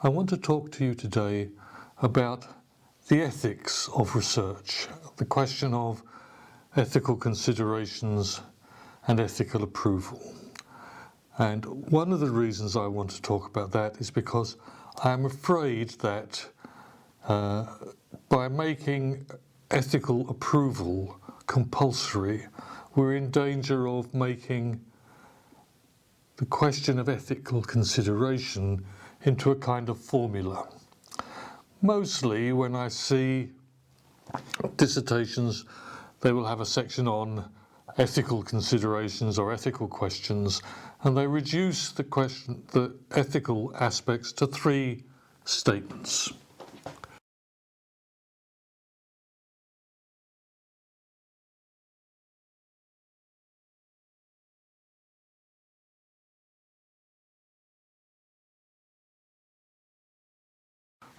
I want to talk to you today about the ethics of research, the question of ethical considerations and ethical approval. And one of the reasons I want to talk about that is because I am afraid that by making ethical approval compulsory, we're in danger of making the question of ethical consideration into a kind of formula. Mostly when I see dissertations, they will have a section on ethical considerations or ethical questions, and they reduce the ethical aspects to three statements.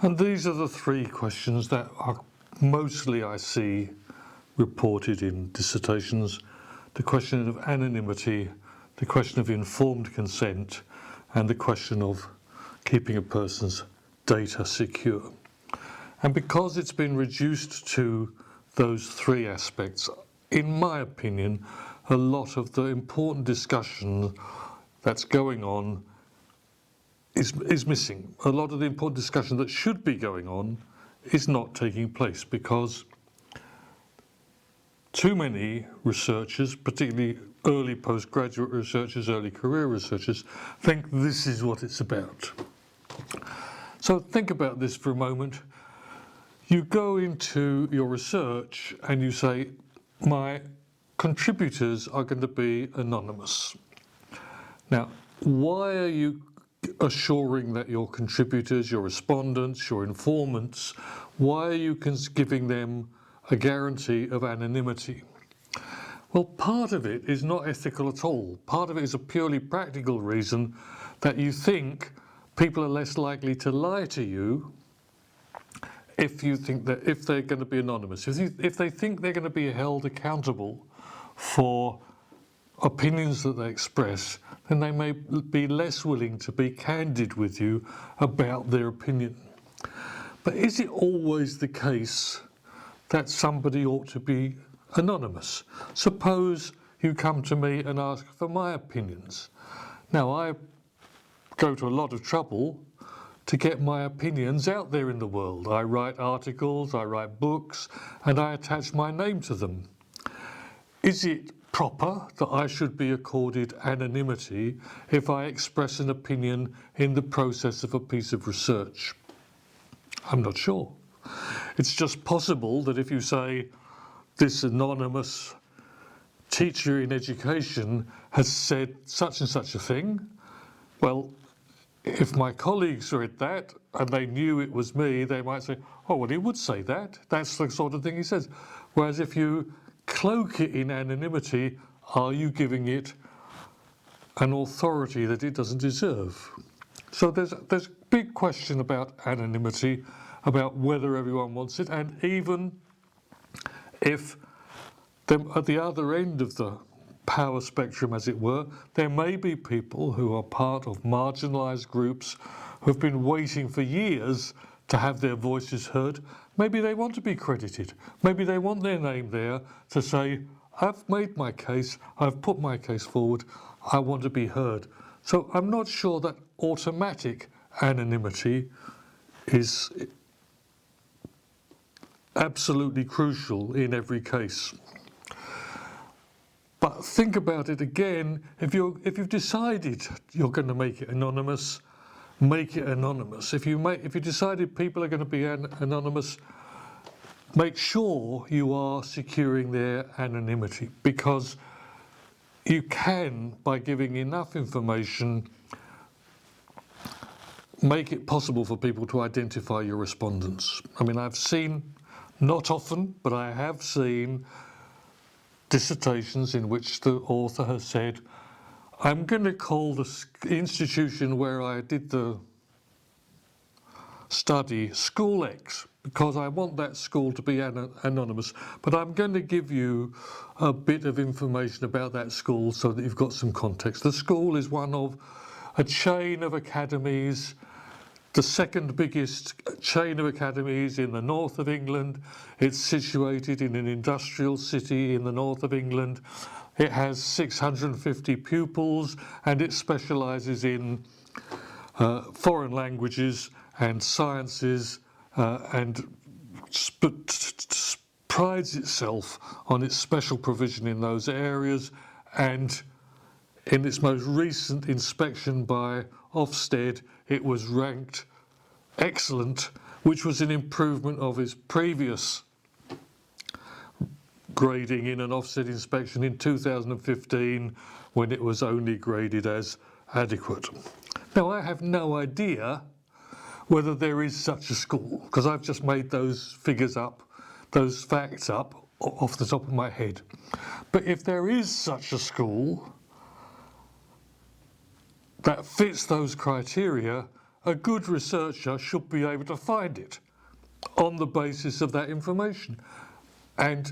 And these are the three questions that are mostly I see reported in dissertations: the question of anonymity, the question of informed consent, and the question of keeping a person's data secure. And because it's been reduced to those three aspects, in my opinion, a lot of the important discussion that's going on is missing. A lot of the important discussion that should be going on is not taking place because too many researchers, particularly early postgraduate researchers, early career researchers, think this is what it's about. So think about this for a moment. You go into your research and you say, my contributors are going to be anonymous. Now, why are you assuring that your contributors, your respondents, your informants, why are you giving them a guarantee of anonymity? Well, part of it is not ethical at all. Part of it is a purely practical reason that you think people are less likely to lie to you if you think that if they're going to be anonymous, if they think they're going to be held accountable for opinions that they express, then they may be less willing to be candid with you about their opinion. But is it always the case that somebody ought to be anonymous? Suppose you come to me and ask for my opinions. Now, I go to a lot of trouble to get my opinions out there in the world. I write articles, I write books, and I attach my name to them. Is it proper that I should be accorded anonymity if I express an opinion in the process of a piece of research? I'm not sure. It's just possible that if you say, this anonymous teacher in education has said such and such a thing, well, if my colleagues read that and they knew it was me, they might say, oh, well, he would say that. That's the sort of thing he says. Whereas if you cloak it in anonymity, are you giving it an authority that it doesn't deserve? So there's a big question about anonymity, about whether everyone wants it, and even if at the other end of the power spectrum, as it were, there may be people who are part of marginalised groups who have been waiting for years to have their voices heard. Maybe they want to be credited. Maybe they want their name there to say, I've made my case, I've put my case forward, I want to be heard. So I'm not sure that automatic anonymity is absolutely crucial in every case. But think about it again. If you've decided you're going to make it anonymous, make it anonymous. If you decided people are going to be anonymous, make sure you are securing their anonymity, because you can, by giving enough information, make it possible for people to identify your respondents. I mean, I've seen, not often, but I have seen dissertations in which the author has said, I'm going to call the institution where I did the study School X because I want that school to be anonymous, but I'm going to give you a bit of information about that school so that you've got some context. The school is one of a chain of academies the second biggest chain of academies in the north of England. It's situated in an industrial city in the north of England. It has 650 pupils and it specialises in foreign languages and sciences and prides itself on its special provision in those areas, and in its most recent inspection by Ofsted it was ranked excellent, which was an improvement of its previous grading in an Ofsted inspection in 2015 when it was only graded as adequate. Now I have no idea whether there is such a school, because I've just made those figures up, those facts up off the top of my head. But if there is such a school that fits those criteria, a good researcher should be able to find it on the basis of that information. And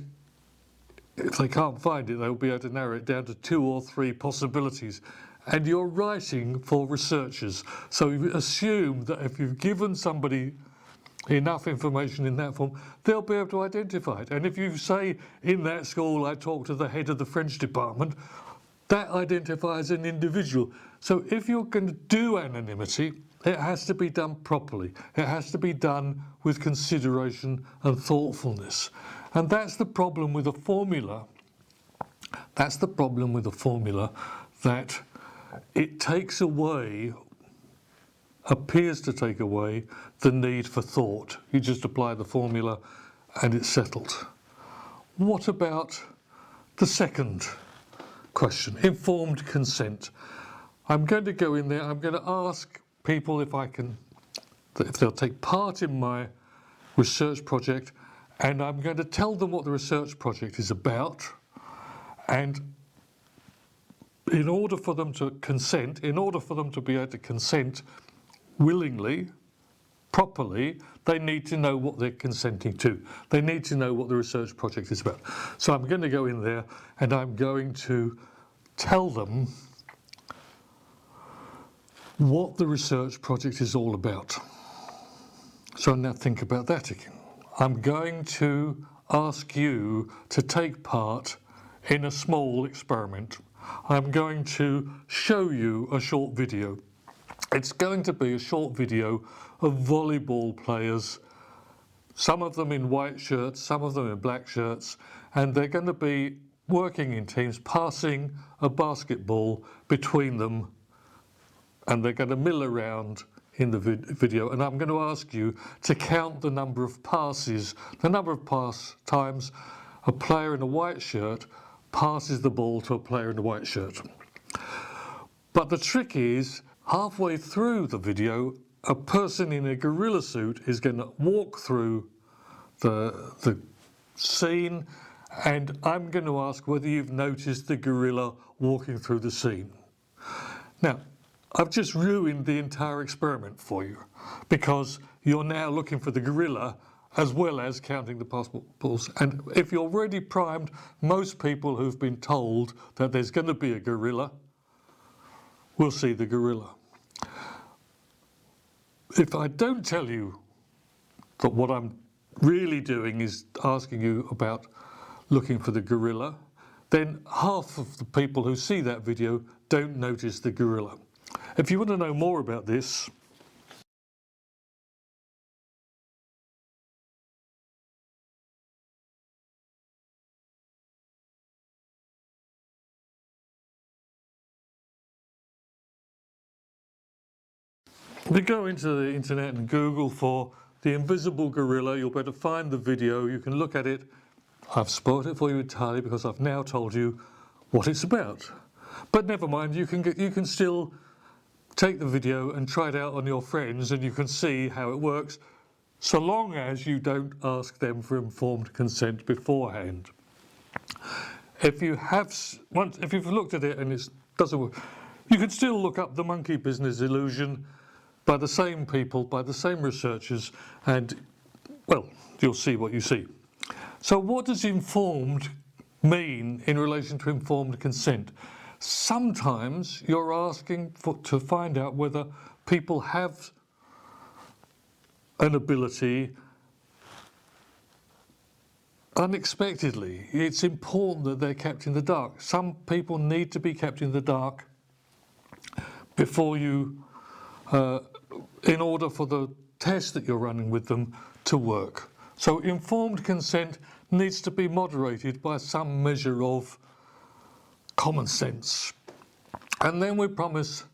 if they can't find it, they'll be able to narrow it down to 2 or 3 possibilities. And you're writing for researchers, so you assume that if you've given somebody enough information in that form, they'll be able to identify it. And if you say, in that school I talked to the head of the French department, that identifies an individual. So if you're going to do anonymity, it has to be done properly. It has to be done with consideration and thoughtfulness. And that's the problem with a formula. That's the problem with a formula, that it takes away, appears to take away, the need for thought. You just apply the formula and it's settled. What about the second question, informed consent? I'm going to go in there, I'm going to ask people if they'll take part in my research project, and I'm going to tell them what the research project is about. And in order for them to consent, in order for them to be able to consent willingly, properly, they need to know what they're consenting to. They need to know what the research project is about. So I'm going to go in there and I'm going to tell them what the research project is all about. So now think about that again. I'm going to ask you to take part in a small experiment. I'm going to show you a short video. It's going to be a short video of volleyball players, some of them in white shirts, some of them in black shirts, and they're going to be working in teams, passing a basketball between them, and they're going to mill around in the video, and I'm going to ask you to count the number of passes, the number of pass times a player in a white shirt passes the ball to a player in a white shirt. But the trick is, halfway through the video, a person in a gorilla suit is going to walk through the scene, and I'm going to ask whether you've noticed the gorilla walking through the scene. Now, I've just ruined the entire experiment for you, because you're now looking for the gorilla as well as counting the passports. And if you're already primed, most people who've been told that there's going to be a gorilla will see the gorilla. If I don't tell you that what I'm really doing is asking you about looking for the gorilla, then half of the people who see that video don't notice the gorilla. If you want to know more about this, if you go into the internet and Google for the invisible gorilla, you'll be able to find the video. You can look at it. I've spoiled it for you entirely because I've now told you what it's about. But never mind, you can still take the video and try it out on your friends, and you can see how it works, so long as you don't ask them for informed consent beforehand. If you've looked at it and it doesn't work, you can still look up the monkey business illusion by the same people, by the same researchers, and, well, you'll see what you see. So what does informed mean in relation to informed consent? Sometimes you're asking to find out whether people have an ability unexpectedly. It's important that they're kept in the dark. Some people need to be kept in the dark before you, in order for the test that you're running with them to work. So informed consent needs to be moderated by some measure of common sense. And then we promise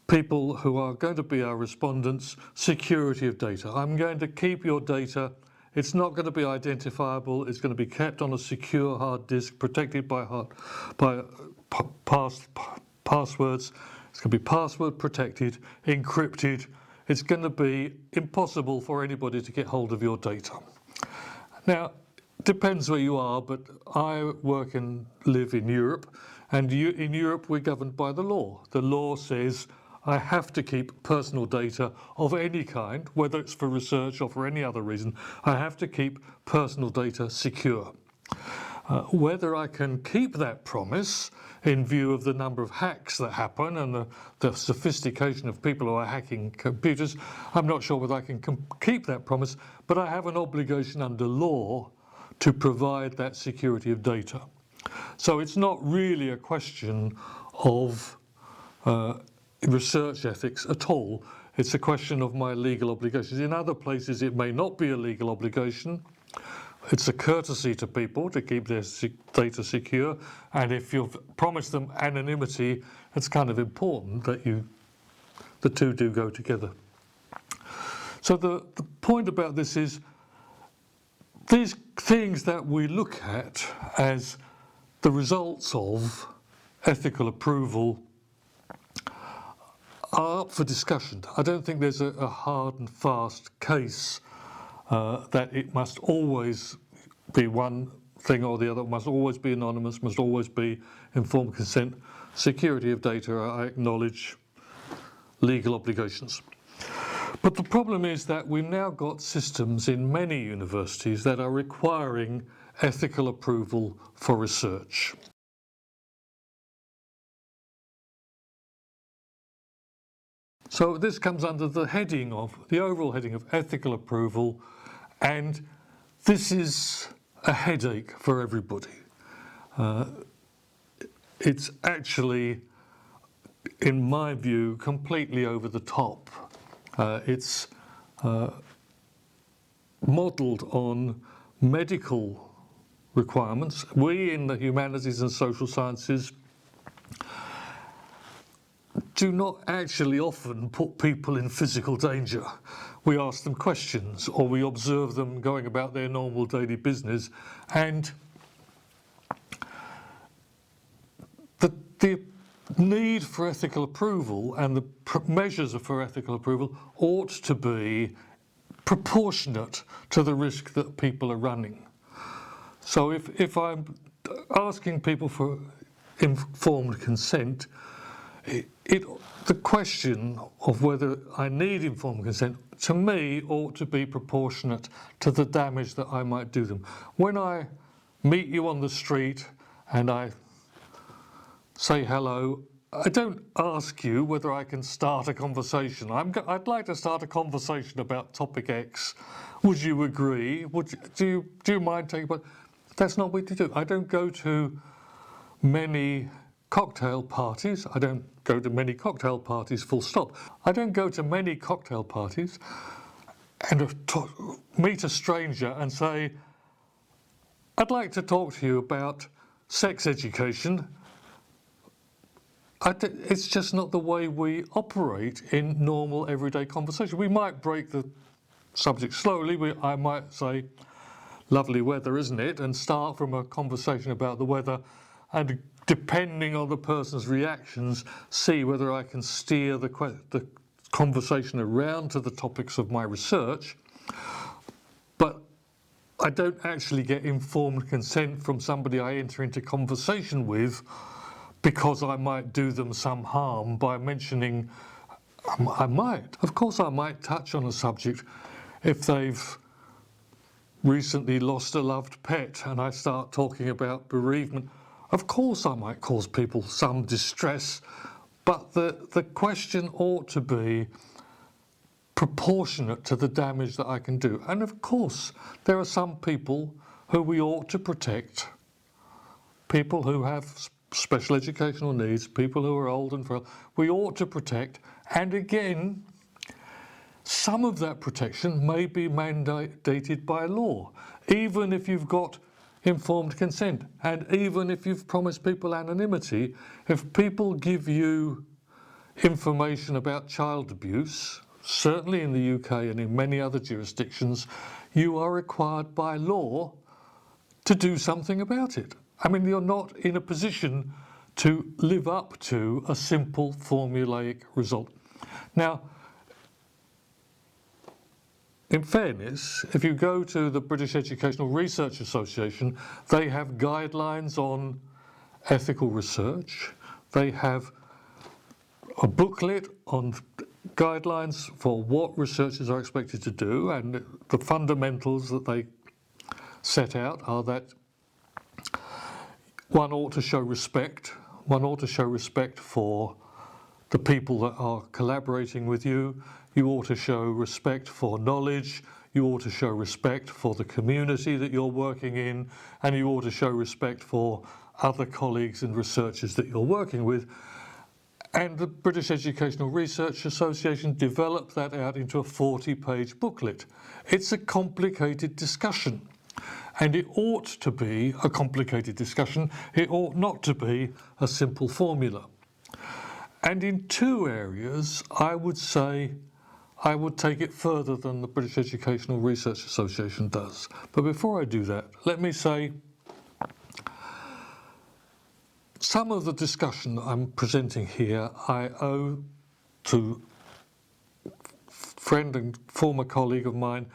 people who are going to be our respondents security of data. I'm going to keep your data. It's not going to be identifiable. It's going to be kept on a secure hard disk, protected by passwords. It's going to be password protected, encrypted. It's going to be impossible for anybody to get hold of your data. Now, depends where you are, but I work and live in Europe, and in Europe we're governed by the law. The law says I have to keep personal data of any kind, whether it's for research or for any other reason. I have to keep personal data secure. Whether I can keep that promise in view of the number of hacks that happen and the sophistication of people who are hacking computers, I'm not sure whether I can keep that promise, but I have an obligation under law to provide that security of data. So it's not really a question of research ethics at all. It's a question of my legal obligations. In other places it may not be a legal obligation. It's a courtesy to people to keep their data secure, and if you've promised them anonymity, it's kind of important that the two do go together. So the point about this is these things that we look at as the results of ethical approval are up for discussion. I don't think there's a hard and fast case that it must always be one thing or the other, must always be anonymous, must always be informed consent. Security of data, I acknowledge legal obligations. But the problem is that we've now got systems in many universities that are requiring ethical approval for research. So this comes under the overall heading of ethical approval, and this is a headache for everybody. It's actually, in my view, completely over the top. It's modelled on medical requirements. We in the humanities and social sciences do not actually often put people in physical danger. We ask them questions or we observe them going about their normal daily business, and the need for ethical approval and the measures for ethical approval ought to be proportionate to the risk that people are running. So if I'm asking people for informed consent, the question of whether I need informed consent, to me, ought to be proportionate to the damage that I might do them. When I meet you on the street and I say hello, I don't ask you whether I can start a conversation. I'd like to start a conversation about topic X. Would you agree? Do you mind taking part? That's not what you do. I don't go to many cocktail parties. I don't go to many cocktail parties, full stop. I don't go to many cocktail parties and meet a stranger and say, I'd like to talk to you about sex education. It's just not the way we operate in normal everyday conversation. We might break the subject slowly. I might say, lovely weather, isn't it? And start from a conversation about the weather, and depending on the person's reactions, see whether I can steer the conversation around to the topics of my research. But I don't actually get informed consent from somebody I enter into conversation with, because I might do them some harm by mentioning, of course I might touch on a subject if they've recently lost a loved pet and I start talking about bereavement. Of course I might cause people some distress, but the question ought to be, proportionate to the damage that I can do. And of course, there are some people who we ought to protect, people who have special educational needs, people who are old and frail, we ought to protect. And again, some of that protection may be mandated by law, even if you've got informed consent, and even if you've promised people anonymity. If people give you information about child abuse, certainly in the UK and in many other jurisdictions, you are required by law to do something about it. I mean, you're not in a position to live up to a simple formulaic result. Now, in fairness, if you go to the British Educational Research Association, they have guidelines on ethical research. They have a booklet on guidelines for what researchers are expected to do, and the fundamentals that they set out are that one ought to show respect. One ought to show respect for the people that are collaborating with you. You ought to show respect for knowledge. You ought to show respect for the community that you're working in, and you ought to show respect for other colleagues and researchers that you're working with. And the British Educational Research Association developed that out into a 40-page booklet. It's a complicated discussion, and it ought to be a complicated discussion. It ought not to be a simple formula. And in two areas, I would say I would take it further than the British Educational Research Association does. But before I do that, let me say some of the discussion that I'm presenting here I owe to friend and former colleague of mine,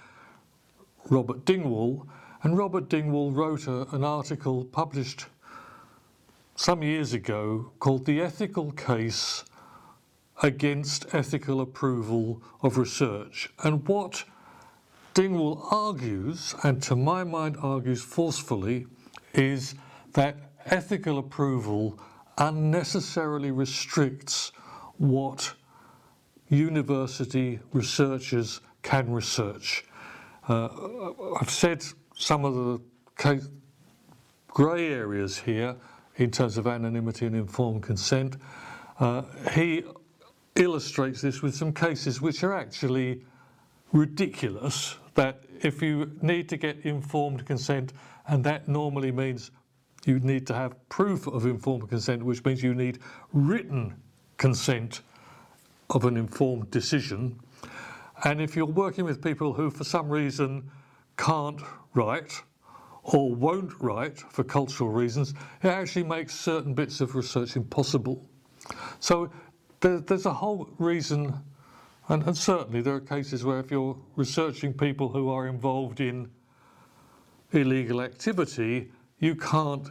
Robert Dingwall. And Robert Dingwall wrote an article published some years ago called "The Ethical Case Against Ethical Approval of Research." And what Dingwall argues, and to my mind argues forcefully, is that ethical approval unnecessarily restricts what university researchers can research. I've said some of the grey areas here in terms of anonymity and informed consent. He illustrates this with some cases which are actually ridiculous, that if you need to get informed consent, and that normally means you need to have proof of informed consent, which means you need written consent of an informed decision. And if you're working with people who for some reason can't write or won't write for cultural reasons, it actually makes certain bits of research impossible. So there's a whole reason, and certainly there are cases where if you're researching people who are involved in illegal activity, you can't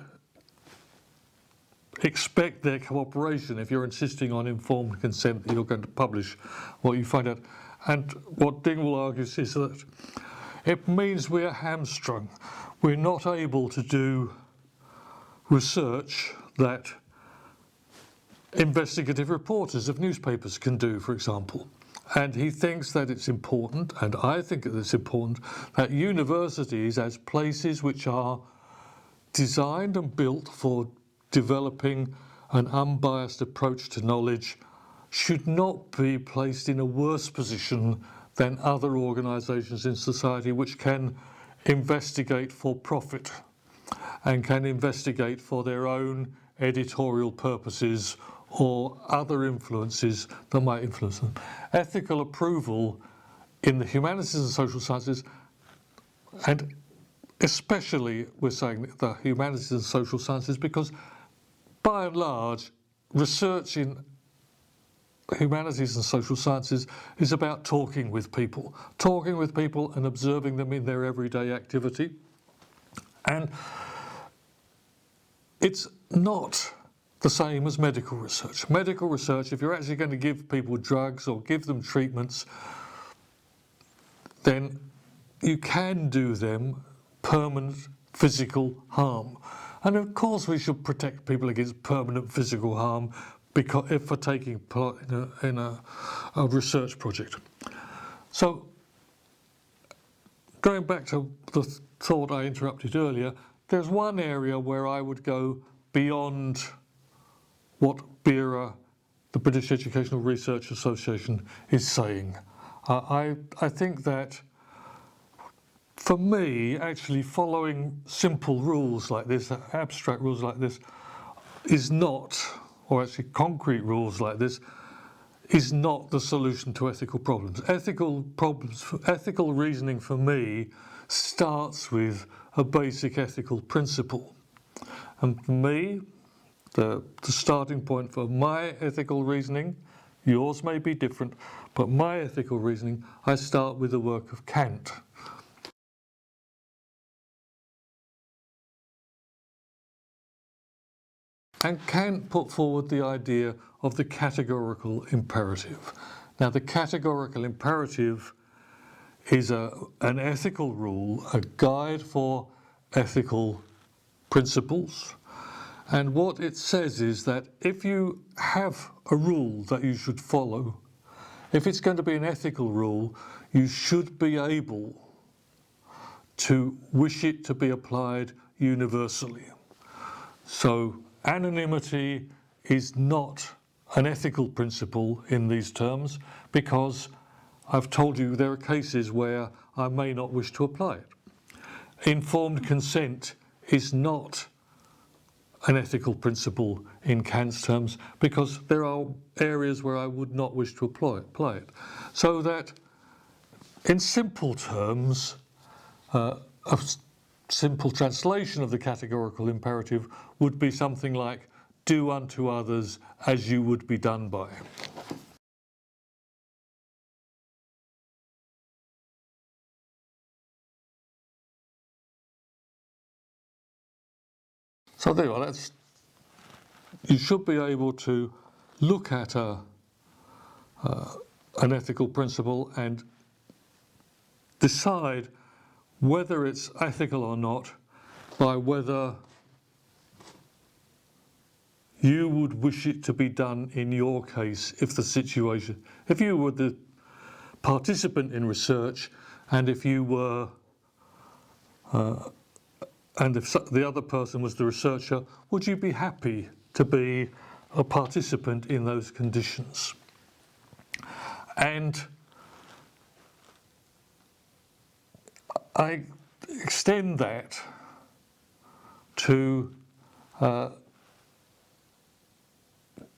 expect their cooperation if you're insisting on informed consent that you're going to publish what you find out. And what Dingwall argues is that it means we're hamstrung. We're not able to do research that investigative reporters of newspapers can do, for example. And he thinks that it's important, and I think that it's important, that universities, as places which are designed and built for developing an unbiased approach to knowledge, should not be placed in a worse position than other organisations in society which can investigate for profit and can investigate for their own editorial purposes or other influences that might influence them. Ethical approval in the humanities and social sciences, and especially we're saying the humanities and social sciences, because by and large research in humanities and social sciences is about talking with people and observing them in their everyday activity. And it's not the same as medical research. Medical research, if you're actually going to give people drugs or give them treatments, then you can do them permanent physical harm. And of course we should protect people against permanent physical harm because if for taking part in a research project. So, going back to the thought I interrupted earlier, there's one area where I would go beyond what BERA, the British Educational Research Association, is saying. I think that, for me, actually following simple rules like this, abstract rules like this, is not, or actually concrete rules like this, is not the solution to ethical problems. Ethical reasoning for me starts with a basic ethical principle. And for me, the starting point for my ethical reasoning, yours may be different, but my ethical reasoning, I start with the work of Kant. And Kant put forward the idea of the categorical imperative. Now, the categorical imperative is an ethical rule, a guide for ethical principles. And what it says is that if you have a rule that you should follow, if it's going to be an ethical rule, you should be able to wish it to be applied universally. So anonymity is not an ethical principle in these terms, because I've told you there are cases where I may not wish to apply it. Informed consent is not an ethical principle in Kant's terms, because there are areas where I would not wish to apply it. So that, in simple terms, a simple translation of the categorical imperative would be something like, do unto others as you would be done by. So there you are. You should be able to look at an ethical principle and decide whether it's ethical or not by whether you would wish it to be done in your case if you were the participant in research, and if you were and if the other person was the researcher, would you be happy to be a participant in those conditions? And I extend that to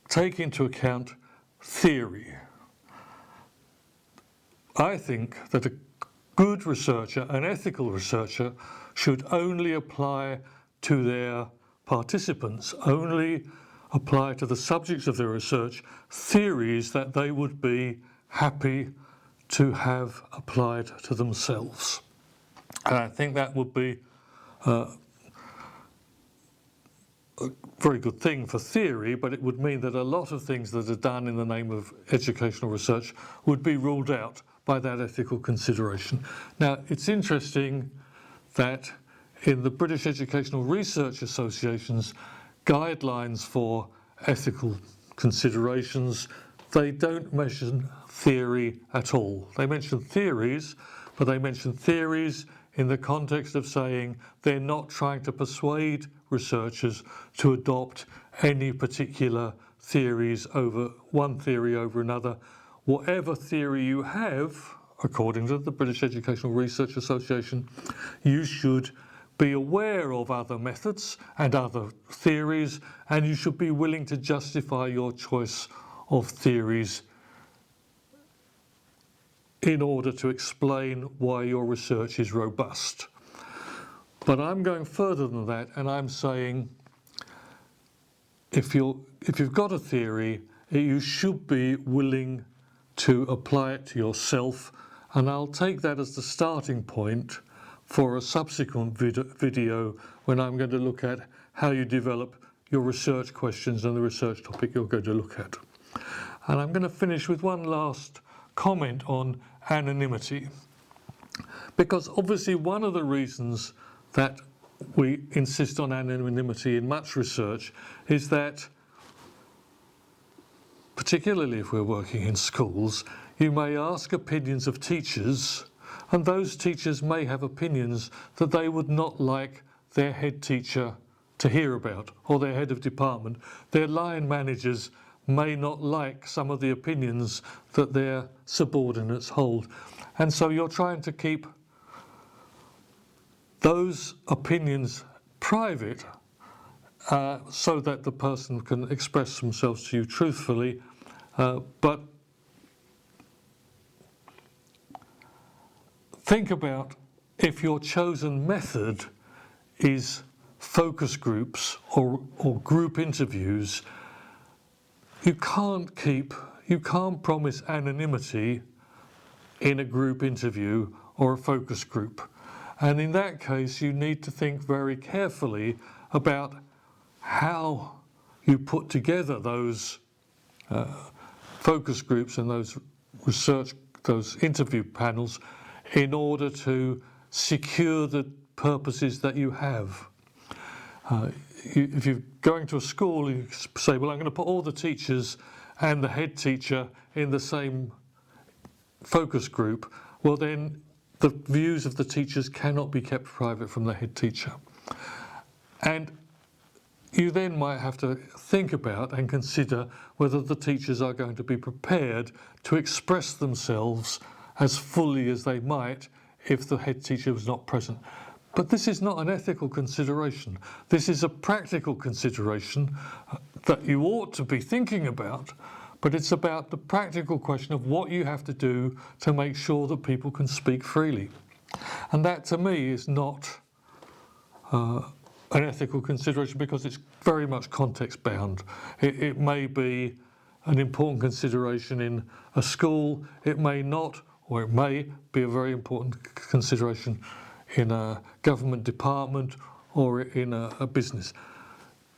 take into account theory. I think that a good researcher, an ethical researcher, should only apply to their participants, only apply to the subjects of their research, theories that they would be happy to have applied to themselves. And I think that would be a very good thing for theory, but it would mean that a lot of things that are done in the name of educational research would be ruled out by that ethical consideration. Now, it's interesting that in the British Educational Research Association's guidelines for ethical considerations, they don't mention theory at all. They mention theories, but they mention theories in the context of saying they're not trying to persuade researchers to adopt any particular theories over one theory over another. Whatever theory you have, according to the British Educational Research Association, you should be aware of other methods and other theories, and you should be willing to justify your choice of theories in order to explain why your research is robust. But I'm going further than that, and I'm saying if you've got a theory, you should be willing to apply it to yourself, and I'll take that as the starting point for a subsequent video when I'm going to look at how you develop your research questions and the research topic you're going to look at. And I'm going to finish with one last comment on anonymity, because obviously one of the reasons that we insist on anonymity in much research is that, particularly if we're working in schools, You may ask opinions of teachers, and those teachers may have opinions that they would not like their head teacher to hear about, or their head of department. Their line managers may not like some of the opinions that their subordinates hold. And so you're trying to keep those opinions private so that the person can express themselves to you truthfully, but think about if your chosen method is focus groups or group interviews. You can't promise anonymity in a group interview or a focus group. And in that case, you need to think very carefully about how you put together those focus groups and those interview panels in order to secure the purposes that you have. If you're going to a school, you say, well, I'm going to put all the teachers and the head teacher in the same focus group. Well, then the views of the teachers cannot be kept private from the head teacher. And you then might have to think about and consider whether the teachers are going to be prepared to express themselves as fully as they might if the head teacher was not present. But this is not an ethical consideration. This is a practical consideration that you ought to be thinking about, but it's about the practical question of what you have to do to make sure that people can speak freely. And that, to me, is not an ethical consideration because it's very much context-bound. It may be an important consideration in a school, it may not, or it may be a very important consideration in a government department or in a business.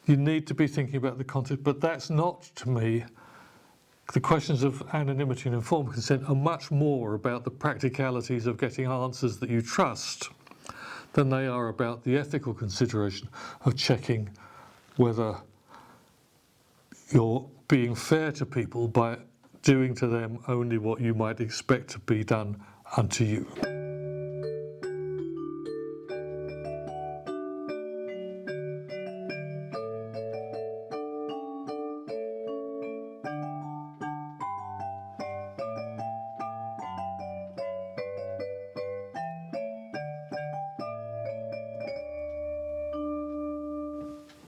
You need to be thinking about the context, but that's not, to me, the questions of anonymity and informed consent are much more about the practicalities of getting answers that you trust than they are about the ethical consideration of checking whether you're being fair to people by doing to them only what you might expect to be done unto you.